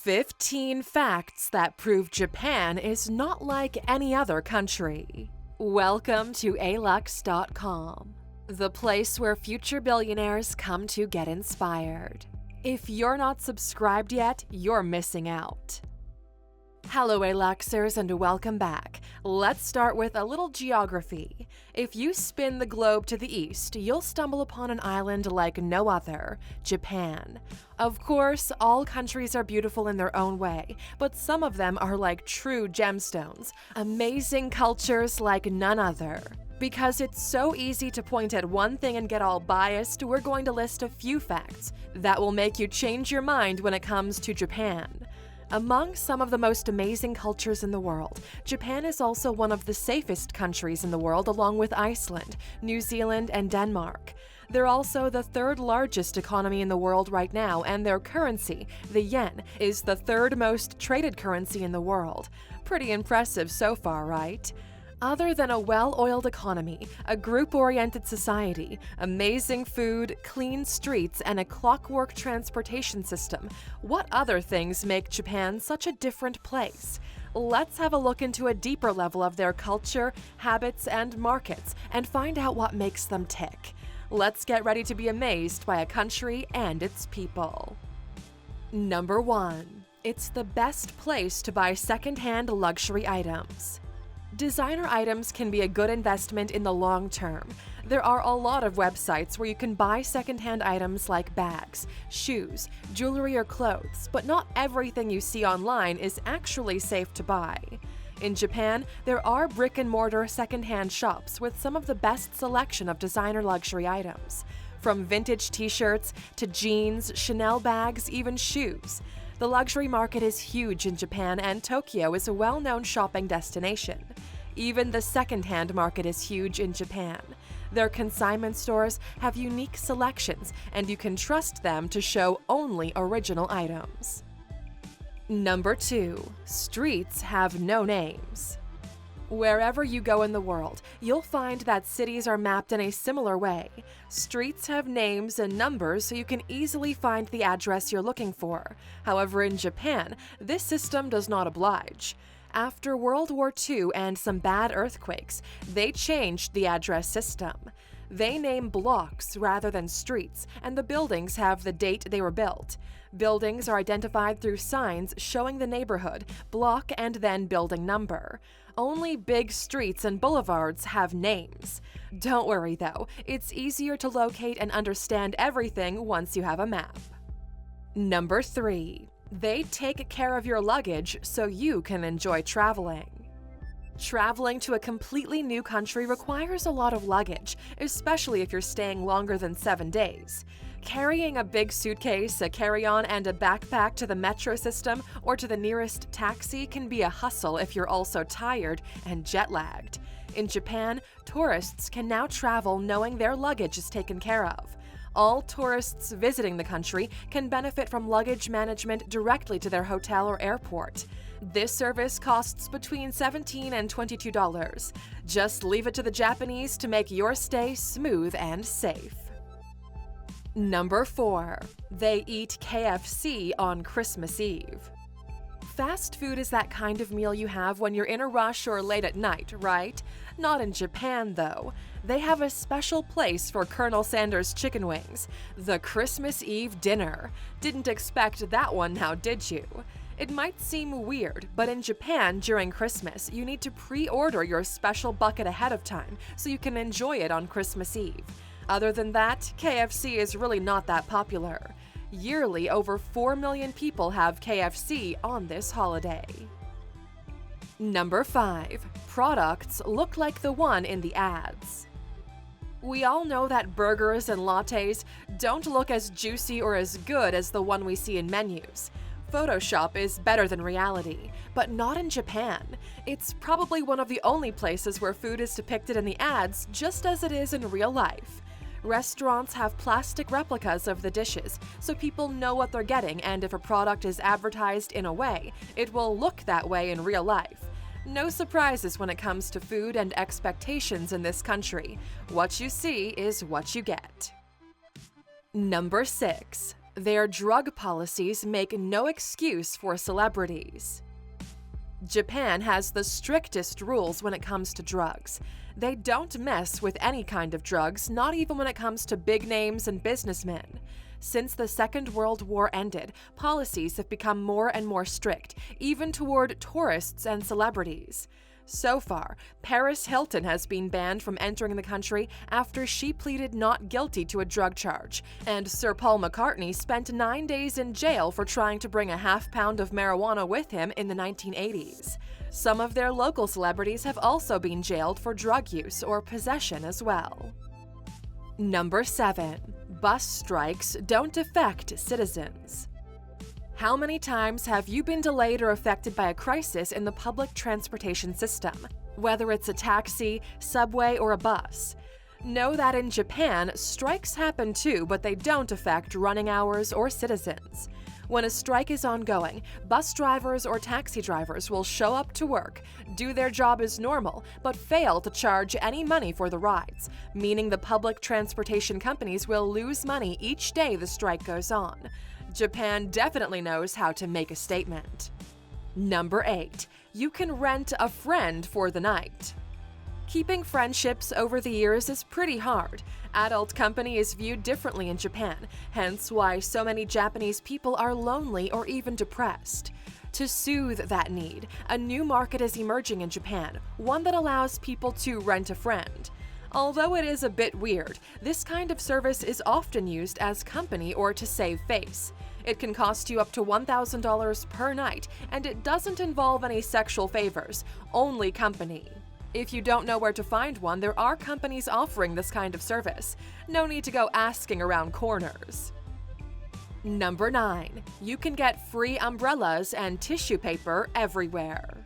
15 facts that prove Japan is not like any other country. Welcome to alux.com, the place where future billionaires come to get inspired. If you're not subscribed yet, you're missing out. Hello Aluxers and welcome back. Let's start with a little geography. If you spin the globe to the east, you'll stumble upon an island like no other, Japan. Of course, all countries are beautiful in their own way, but some of them are like true gemstones, amazing cultures like none other. Because it's so easy to point at one thing and get all biased, we're going to list a few facts that will make you change your mind when it comes to Japan. Among some of the most amazing cultures in the world, Japan is also one of the safest countries in the world along with Iceland, New Zealand, and Denmark. They're also the third largest economy in the world right now, and their currency, the yen, is the third most traded currency in the world. Pretty impressive so far, right? Other than a well-oiled economy, a group-oriented society, amazing food, clean streets, and a clockwork transportation system, what other things make Japan such a different place? Let's have a look into a deeper level of their culture, habits, and markets, and find out what makes them tick. Let's get ready to be amazed by a country and its people. Number 1. It's the best place to buy second-hand luxury items. Designer items can be a good investment in the long term. There are a lot of websites where you can buy secondhand items like bags, shoes, jewelry, or clothes, but not everything you see online is actually safe to buy. In Japan, there are brick-and-mortar secondhand shops with some of the best selection of designer luxury items. From vintage t-shirts to jeans, Chanel bags, even shoes. The luxury market is huge in Japan, and Tokyo is a well-known shopping destination. Even the second-hand market is huge in Japan. Their consignment stores have unique selections, and you can trust them to show only original items. Number 2. Streets have no names. Wherever you go in the world, you'll find that cities are mapped in a similar way. Streets have names and numbers so you can easily find the address you're looking for. However, in Japan, this system does not oblige. After World War II and some bad earthquakes, they changed the address system. They name blocks rather than streets, and the buildings have the date they were built. Buildings are identified through signs showing the neighborhood, block, and then building number. Only big streets and boulevards have names. Don't worry though, it's easier to locate and understand everything once you have a map. Number 3. They take care of your luggage so you can enjoy traveling. Traveling to a completely new country requires a lot of luggage, especially if you're staying longer than 7 days. Carrying a big suitcase, a carry-on, and a backpack to the metro system or to the nearest taxi can be a hustle if you're also tired and jet-lagged. In Japan, tourists can now travel knowing their luggage is taken care of. All tourists visiting the country can benefit from luggage management directly to their hotel or airport. This service costs between $17 and $22. Just leave it to the Japanese to make your stay smooth and safe. Number 4. They eat KFC on Christmas Eve. Fast food is that kind of meal you have when you're in a rush or late at night, right? Not in Japan, though. They have a special place for Colonel Sanders chicken wings, the Christmas Eve dinner. Didn't expect that one now, did you? It might seem weird, but in Japan during Christmas, you need to pre-order your special bucket ahead of time so you can enjoy it on Christmas Eve. Other than that, KFC is really not that popular. Yearly, over 4 million people have KFC on this holiday. Number 5. Products look like the one in the ads. We all know that burgers and lattes don't look as juicy or as good as the one we see in menus. Photoshop is better than reality, but not in Japan. It's probably one of the only places where food is depicted in the ads just as it is in real life. Restaurants have plastic replicas of the dishes, so people know what they're getting, and if a product is advertised in a way, it will look that way in real life. No surprises when it comes to food and expectations in this country. What you see is what you get. Number 6. Their drug policies make no excuse for celebrities. Japan has the strictest rules when it comes to drugs. They don't mess with any kind of drugs, not even when it comes to big names and businessmen. Since the Second World War ended, policies have become more and more strict, even toward tourists and celebrities. So far, Paris Hilton has been banned from entering the country after she pleaded not guilty to a drug charge, and Sir Paul McCartney spent 9 days in jail for trying to bring a half-pound of marijuana with him in the 1980s. Some of their local celebrities have also been jailed for drug use or possession as well. Number 7. Bus strikes don't affect citizens. How many times have you been delayed or affected by a crisis in the public transportation system, whether it's a taxi, subway, or a bus? Know that in Japan, strikes happen too, but they don't affect running hours or citizens. When a strike is ongoing, bus drivers or taxi drivers will show up to work, do their job as normal, but fail to charge any money for the rides, meaning the public transportation companies will lose money each day the strike goes on. Japan definitely knows how to make a statement. Number 8. You can rent a friend for the night. Keeping friendships over the years is pretty hard. Adult company is viewed differently in Japan, hence why so many Japanese people are lonely or even depressed. To soothe that need, a new market is emerging in Japan, one that allows people to rent a friend. Although it is a bit weird, this kind of service is often used as company or to save face. It can cost you up to $1,000 per night, and it doesn't involve any sexual favors, only company. If you don't know where to find one, there are companies offering this kind of service. No need to go asking around corners. Number 9. You can get free umbrellas and tissue paper everywhere.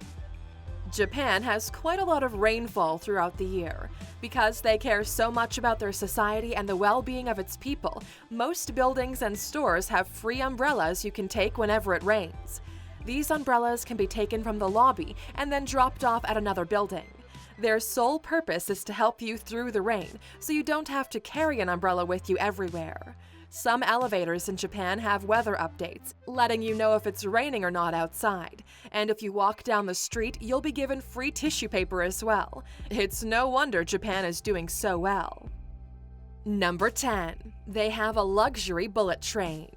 Japan has quite a lot of rainfall throughout the year. Because they care so much about their society and the well-being of its people, most buildings and stores have free umbrellas you can take whenever it rains. These umbrellas can be taken from the lobby and then dropped off at another building. Their sole purpose is to help you through the rain, so you don't have to carry an umbrella with you everywhere. Some elevators in Japan have weather updates, letting you know if it's raining or not outside. And if you walk down the street, you'll be given free tissue paper as well. It's no wonder Japan is doing so well. Number 10. They have a luxury bullet train.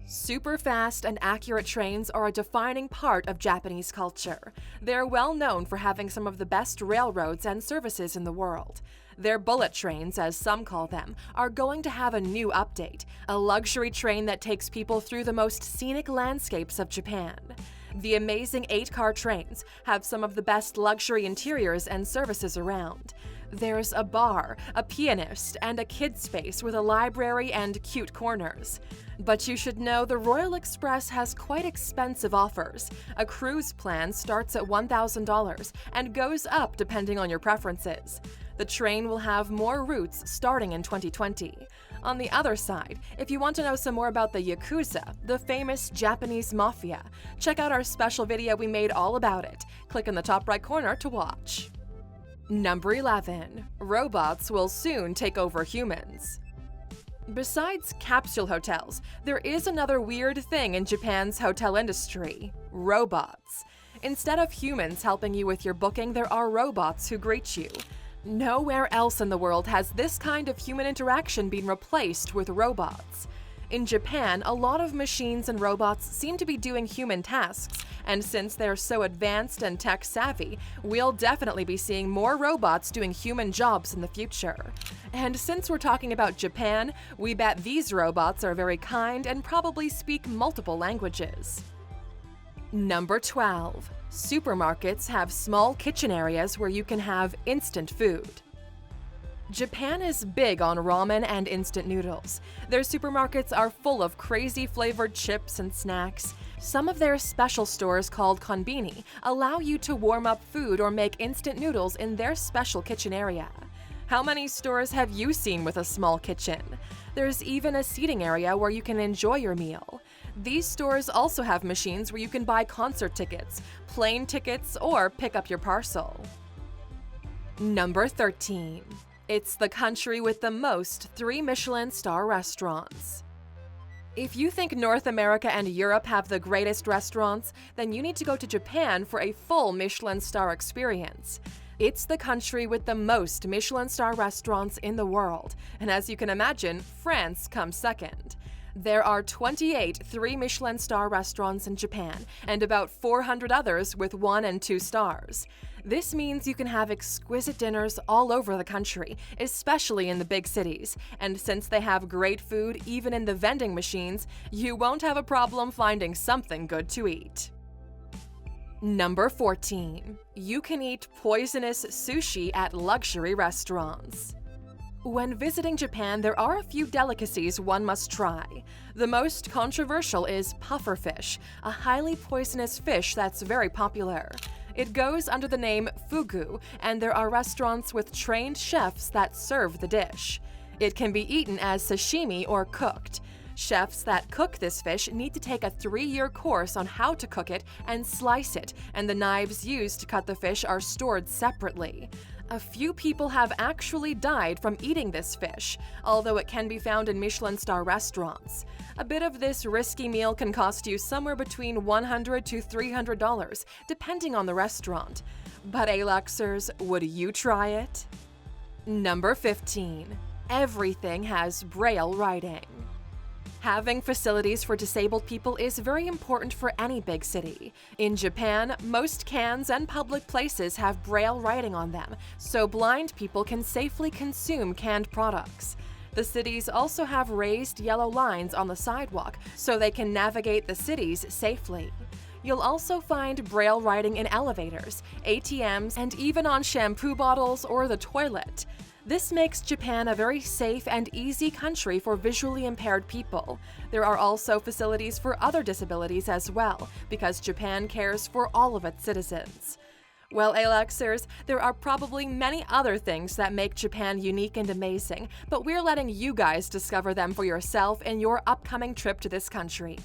Super fast and accurate trains are a defining part of Japanese culture. They're well known for having some of the best railroads and services in the world. Their bullet trains, as some call them, are going to have a new update, a luxury train that takes people through the most scenic landscapes of Japan. The amazing 8-car trains have some of the best luxury interiors and services around. There's a bar, a pianist, and a kids' space with a library and cute corners. But you should know the Royal Express has quite expensive offers. A cruise plan starts at $1,000 and goes up depending on your preferences. The train will have more routes starting in 2020. On the other side, if you want to know some more about the Yakuza, the famous Japanese mafia, check out our special video we made all about it. Click in the top right corner to watch. Number 11. Robots will soon take over humans. Besides capsule hotels, there is another weird thing in Japan's hotel industry: robots. Instead of humans helping you with your booking, there are robots who greet you. Nowhere else in the world has this kind of human interaction been replaced with robots. In Japan, a lot of machines and robots seem to be doing human tasks, and since they're so advanced and tech-savvy, we'll definitely be seeing more robots doing human jobs in the future. And since we're talking about Japan, we bet these robots are very kind and probably speak multiple languages. Number 12. Supermarkets have small kitchen areas where you can have instant food. Japan is big on ramen and instant noodles. Their supermarkets are full of crazy flavored chips and snacks. Some of their special stores called konbini allow you to warm up food or make instant noodles in their special kitchen area. How many stores have you seen with a small kitchen? There's even a seating area where you can enjoy your meal. These stores also have machines where you can buy concert tickets, plane tickets, or pick up your parcel. Number 13. It's the country with the most 3 Michelin star restaurants. If you think North America and Europe have the greatest restaurants, then you need to go to Japan for a full Michelin star experience. It's the country with the most Michelin star restaurants in the world, and as you can imagine, France comes second. There are 28 3-Michelin star restaurants in Japan, and about 400 others with 1 and 2 stars. This means you can have exquisite dinners all over the country, especially in the big cities, and since they have great food even in the vending machines, you won't have a problem finding something good to eat. Number 14. You can eat poisonous sushi at luxury restaurants. When visiting Japan, there are a few delicacies one must try. The most controversial is pufferfish, a highly poisonous fish that's very popular. It goes under the name fugu, and there are restaurants with trained chefs that serve the dish. It can be eaten as sashimi or cooked. Chefs that cook this fish need to take a 3-year course on how to cook it and slice it, and the knives used to cut the fish are stored separately. A few people have actually died from eating this fish, although it can be found in Michelin star restaurants. A bit of this risky meal can cost you somewhere between $100 to $300, depending on the restaurant. But A-Luxers, would you try it? Number 15. Everything has Braille writing. Having facilities for disabled people is very important for any big city. In Japan, most cans and public places have Braille writing on them, so blind people can safely consume canned products. The cities also have raised yellow lines on the sidewalk so they can navigate the cities safely. You'll also find Braille writing in elevators, ATMs, and even on shampoo bottles or the toilet. This makes Japan a very safe and easy country for visually impaired people. There are also facilities for other disabilities as well, because Japan cares for all of its citizens. Well, A-Luxers, there are probably many other things that make Japan unique and amazing, but we're letting you guys discover them for yourself in your upcoming trip to this country.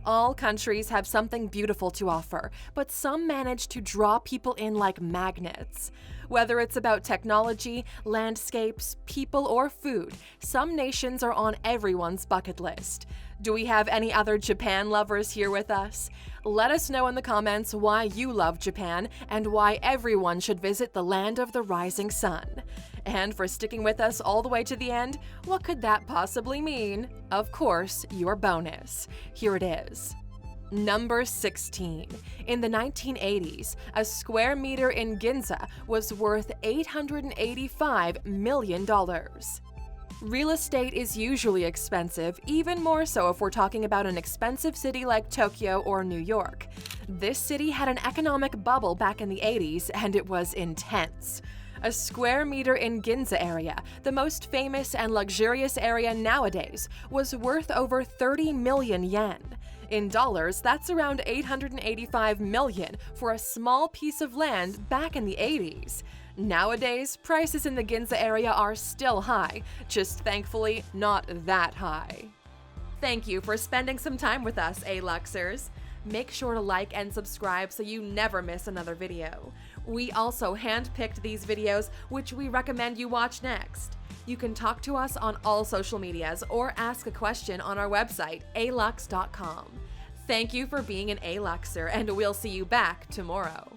All countries have something beautiful to offer, but some manage to draw people in like magnets. Whether it's about technology, landscapes, people, or food, some nations are on everyone's bucket list. Do we have any other Japan lovers here with us? Let us know in the comments why you love Japan and why everyone should visit the land of the rising sun. And for sticking with us all the way to the end, what could that possibly mean? Of course, your bonus. Here it is. Number 16. In the 1980s, a square meter in Ginza was worth $885 million. Real estate is usually expensive, even more so if we're talking about an expensive city like Tokyo or New York. This city had an economic bubble back in the 80s, and it was intense. A square meter in Ginza area, the most famous and luxurious area nowadays, was worth over 30 million yen. In dollars, that's around $885 million for a small piece of land back in the 80s. Nowadays, prices in the Ginza area are still high, just thankfully not that high. Thank you for spending some time with us, A-Luxers. Make sure to like and subscribe so you never miss another video. We also handpicked these videos, which we recommend you watch next. You can talk to us on all social medias or ask a question on our website, alux.com. Thank you for being an A-Luxer, and we'll see you back tomorrow.